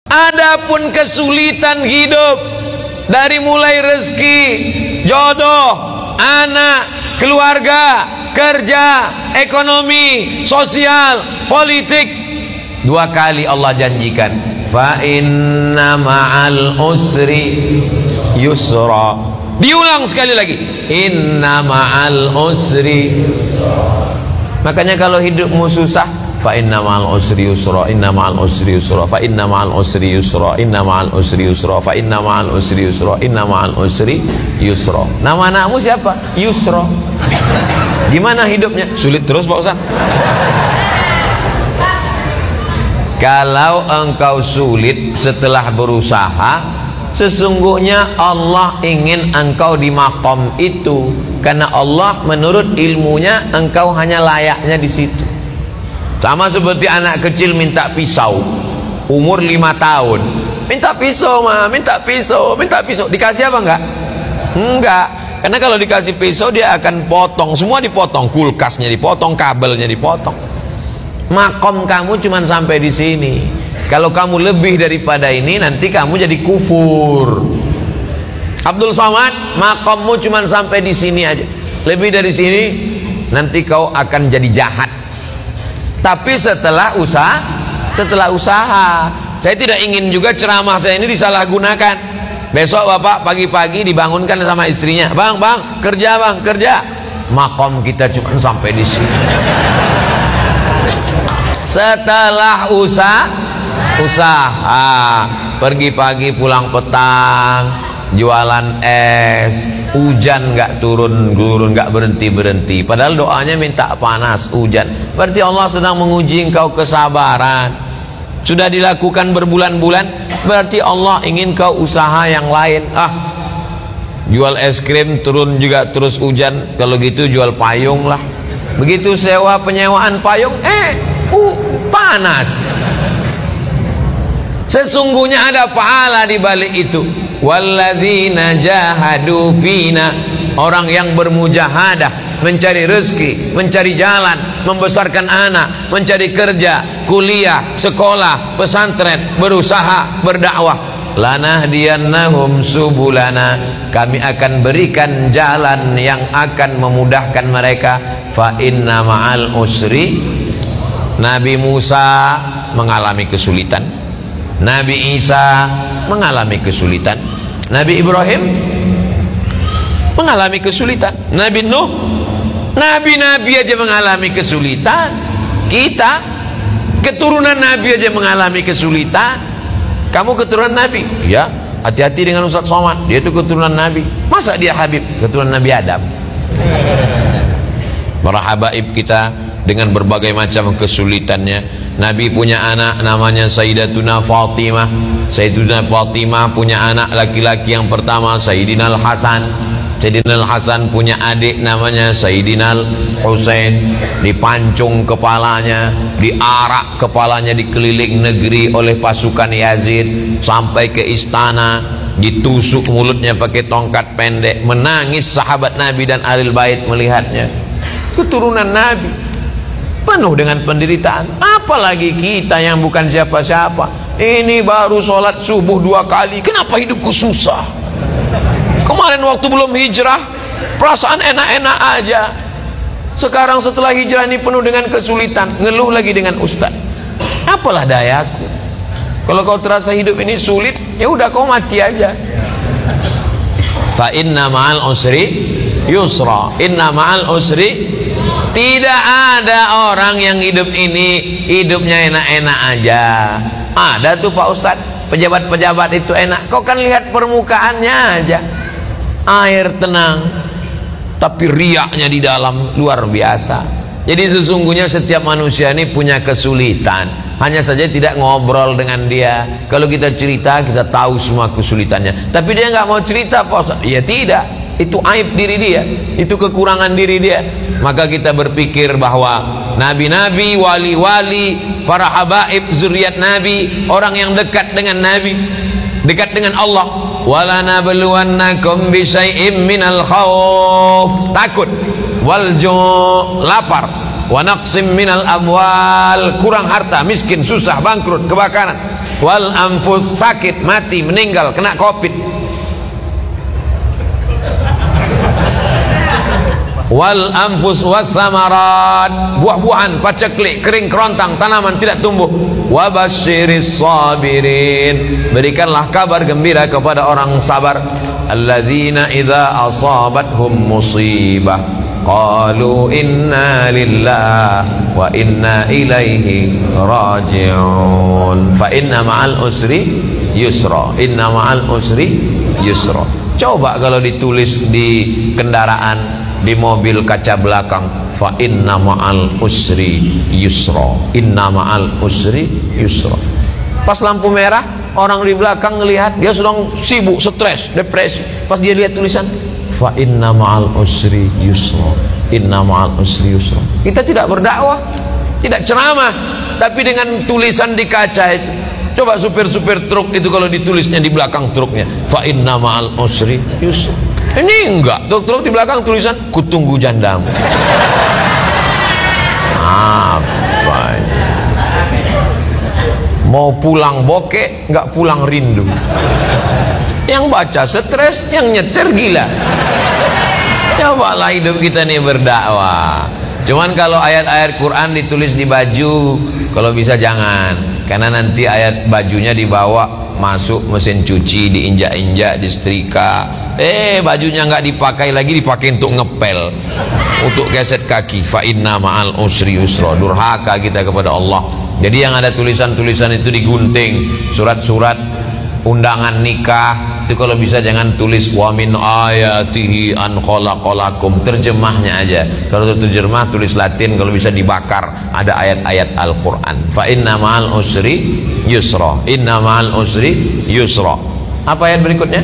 Adapun kesulitan hidup, dari mulai rezeki, jodoh, anak, keluarga, kerja, ekonomi, sosial, politik, 2 kali Allah janjikan, fa inna ma'al usri yusra. Diulang sekali lagi, inna ma'al usri. Makanya kalau hidupmu susah, fa inna ma'al usri yusra, inna ma'al usri yusra, fa inna ma'al usri yusra, inna ma'al usri yusra, fa inna ma'al usri yusra, inna ma'al usri yusra. Nama anakmu siapa? Yusra. Gimana hidupnya? Sulit terus Pak Ustaz. Kalau engkau sulit setelah berusaha, sesungguhnya Allah ingin engkau di maqam itu, karena Allah menurut ilmunya engkau hanya layaknya di situ. Sama seperti anak kecil minta pisau, umur 5 tahun, minta pisau mah, minta pisau, minta pisau. Dikasih apa enggak? Enggak. Karena kalau dikasih pisau dia akan potong, semua dipotong, kulkasnya dipotong, kabelnya dipotong. Makom kamu cuma sampai di sini. Kalau kamu lebih daripada ini, nanti kamu jadi kufur. Abdul Somad, makommu cuma sampai di sini aja. Lebih dari sini, nanti kau akan jadi jahat. Tapi setelah usaha, saya tidak ingin juga ceramah saya ini disalahgunakan. Besok bapak pagi-pagi dibangunkan sama istrinya, bang, kerja bang, kerja. Makom kita cuma sampai di sini. Setelah usaha, pergi pagi pulang petang, jualan es, hujan nggak turun, nggak berhenti. Padahal doanya minta panas, hujan. Berarti Allah sedang menguji engkau kesabaran. Sudah dilakukan berbulan-bulan, berarti Allah ingin kau usaha yang lain. Jual es krim turun juga terus hujan, kalau gitu jual payung lah. Begitu sewa penyewaan payung, panas. Sesungguhnya ada pahala di balik itu. Walladzina jahadu fina, orang yang bermujahadah, mencari rezeki, mencari jalan, membesarkan anak, mencari kerja, kuliah, sekolah, pesantren, berusaha, berdakwah. Lanahdiyannahum subulana, kami akan berikan jalan yang akan memudahkan mereka. Fa inna ma'al usri. Nabi Musa mengalami kesulitan, Nabi Isa mengalami kesulitan, Nabi Ibrahim mengalami kesulitan, Nabi Nuh, nabi-nabi aja mengalami kesulitan. Kita keturunan Nabi aja mengalami kesulitan. Kamu keturunan Nabi? Ya, hati-hati dengan Ustaz Somad, dia itu keturunan Nabi. Masa dia Habib? Keturunan Nabi Adam. Para habaib kita dengan berbagai macam kesulitannya. Nabi punya anak namanya Sayyidatuna Fatimah. Sayyidatuna Fatimah punya anak laki-laki yang pertama Sayyidina Al-Hasan. Sayyidina Al-Hasan punya adik namanya Sayyidina Al-Husain. Dipancung kepalanya, diarak kepalanya dikeliling negeri oleh pasukan Yazid sampai ke istana, ditusuk mulutnya pakai tongkat pendek. Menangis sahabat Nabi dan Ahlul Bait melihatnya. Keturunan Nabi penuh dengan penderitaan. Apalagi kita yang bukan siapa-siapa. Ini baru sholat subuh 2 kali, kenapa hidupku susah? Kemarin waktu belum hijrah perasaan enak-enak aja. Sekarang setelah hijrah ini penuh dengan kesulitan, ngeluh lagi dengan ustaz. Apalah dayaku. Kalau kau terasa hidup ini sulit, ya udah kau mati aja. Fa inna ma'al usri yusra, inna ma'al usri. Tidak ada orang yang hidup ini hidupnya enak-enak aja. Ada tuh Pak Ustadz, pejabat-pejabat itu enak. Kau kan lihat permukaannya aja, air tenang, tapi riaknya di dalam luar biasa. Jadi sesungguhnya setiap manusia ini punya kesulitan, hanya saja tidak ngobrol dengan dia. Kalau kita cerita, kita tahu semua kesulitannya, tapi dia nggak mau cerita Pak Ustadz. Ya tidak, itu aib diri dia, itu kekurangan diri dia. Maka kita berpikir bahwa nabi-nabi, wali-wali, para habaib, zuriat nabi, orang yang dekat dengan nabi, dekat dengan Allah. Wala nabluwannakum bisyai'im minal khauf, takut, wal ju', lapar, wa naqsim minal amwal, kurang harta, miskin, susah, bangkrut, kebakaran, wal anfus, sakit, mati, meninggal, kena covid, wal anfus was samarat, buah-buahan, paceklik, kering kerontang, tanaman tidak tumbuh. Wa basyiris sabirin, berikanlah kabar gembira kepada orang sabar. Alladzina idza asabathum musibah qalu inna lillahi wa inna ilaihi raji'un. Fa inna ma'al usri yusra, inna ma'al usri yusra. Coba kalau ditulis di kendaraan, di mobil kaca belakang, fa inna ma'al usri yusra, inna ma'al usri yusra. Pas lampu merah, orang di belakang ngelihat, dia sedang sibuk, stres, depresi. Pas dia lihat tulisan fa inna ma'al usri yusra, inna ma'al usri yusra. Kita tidak berdakwah, tidak ceramah, tapi dengan tulisan di kaca itu. Coba supir-supir truk itu kalau ditulisnya di belakang truknya fa inna ma'al usri yusra. Ini enggak, truk-truk di belakang tulisan kutunggu jandamu. Apa ini? Mau pulang bokeh, enggak pulang rindu. Yang baca stres, yang nyetir gila. Cobalah hidup kita nih berdakwah. Cuman kalau ayat-ayat Quran ditulis di baju, kalau bisa jangan, karena nanti ayat bajunya dibawa masuk mesin cuci, diinjak-injak, disetrika, bajunya nggak dipakai lagi, dipakai untuk ngepel, untuk geset kaki. Fa inna ma'al usri yusra. Durhaka kita kepada Allah. Jadi yang ada tulisan-tulisan itu digunting, surat-surat undangan nikah itu kalau bisa jangan tulis wa min ayatihi an khalaqalakum, terjemahnya aja. Kalau terjemah tulis Latin, kalau bisa dibakar, ada ayat-ayat Al-Qur'an. Fa inna ma'al usri yusra, inna ma'al usri yusra. Apa ayat berikutnya?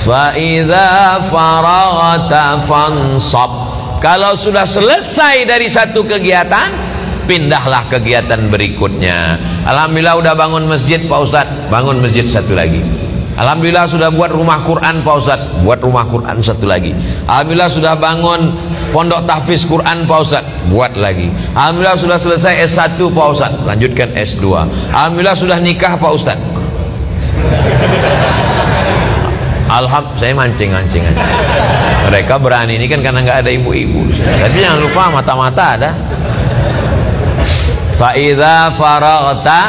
Fa idza faraghta fansab. Kalau sudah selesai dari satu kegiatan, pindahlah kegiatan berikutnya. Alhamdulillah udah bangun masjid Pak Ustadz, bangun masjid satu lagi. Alhamdulillah sudah buat rumah Quran Pak Ustadz, buat rumah Quran satu lagi. Alhamdulillah sudah bangun pondok tahfiz Quran Pak Ustadz, buat lagi. Alhamdulillah sudah selesai S1 Pak Ustadz, lanjutkan S2. Alhamdulillah sudah nikah Pak Ustadz. Alhamdulillah, saya mancing. Mereka berani ini kan karena nggak ada ibu-ibu. Tapi jangan lupa mata-mata ada. Fa idza faraghta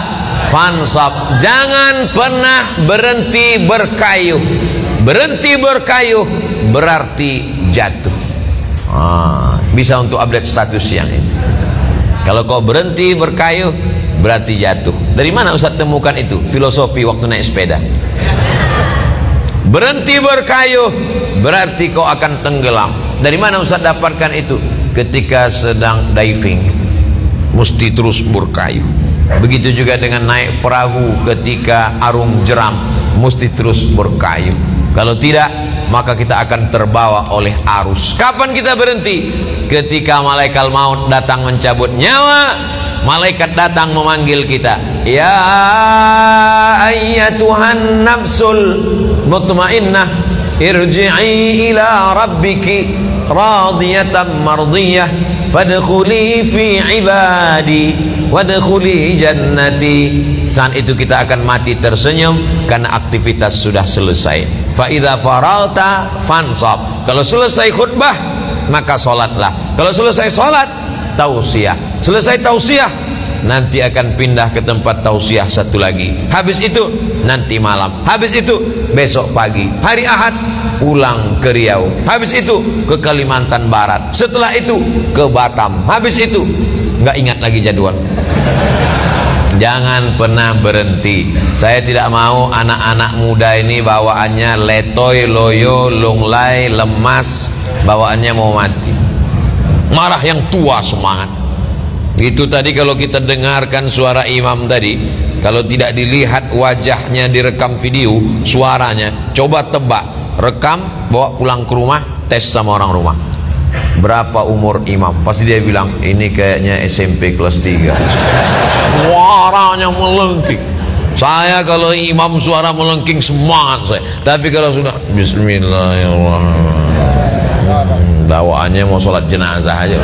fansab. Jangan pernah berhenti berkayuh. Berhenti berkayuh berarti jatuh. Bisa untuk update status yang ini. Kalau kau berhenti berkayuh berarti jatuh. Dari mana Ustaz temukan itu? Filosofi waktu naik sepeda. Berhenti berkayuh berarti kau akan tenggelam. Dari mana Ustaz dapatkan itu? Ketika sedang diving, mesti terus berkayuh. Begitu juga dengan naik perahu ketika arung jeram, mesti terus berkayuh. Kalau tidak, maka kita akan terbawa oleh arus. Kapan kita berhenti? Ketika malaikat maut datang mencabut nyawa, malaikat datang memanggil kita, ya ayyatuhan nafsul mutmainnah, irji'i ila rabbiki radiyatan mardiyah, fadkhuli fi ibadi wadkhuli jannati. Saat itu kita akan mati tersenyum karena aktivitas sudah selesai. Fa idza faragta fansab. Kalau selesai khutbah maka salatlah. Kalau selesai salat tausiah. Selesai tausiah nanti akan pindah ke tempat tausiah satu lagi. Habis itu nanti malam. Habis itu besok pagi. Hari Ahad pulang ke Riau. Habis itu ke Kalimantan Barat. Setelah itu ke Batam. Habis itu nggak ingat lagi jadwal. Jangan pernah berhenti. Saya tidak mau anak-anak muda ini bawaannya letoy, loyo, lunglai, lemas, bawaannya mau mati. Marah yang tua semangat. Itu tadi kalau kita dengarkan suara imam tadi, kalau tidak dilihat wajahnya direkam video, suaranya, coba tebak, rekam, bawa pulang ke rumah, tes sama orang rumah. Berapa umur imam? Pasti dia bilang ini kayaknya SMP kelas 3. Suaranya melengking. Saya kalau imam suara melengking semangat saya. Tapi kalau sudah Bismillahirrahmanirrahim, bawaannya mau sholat jenazah aja.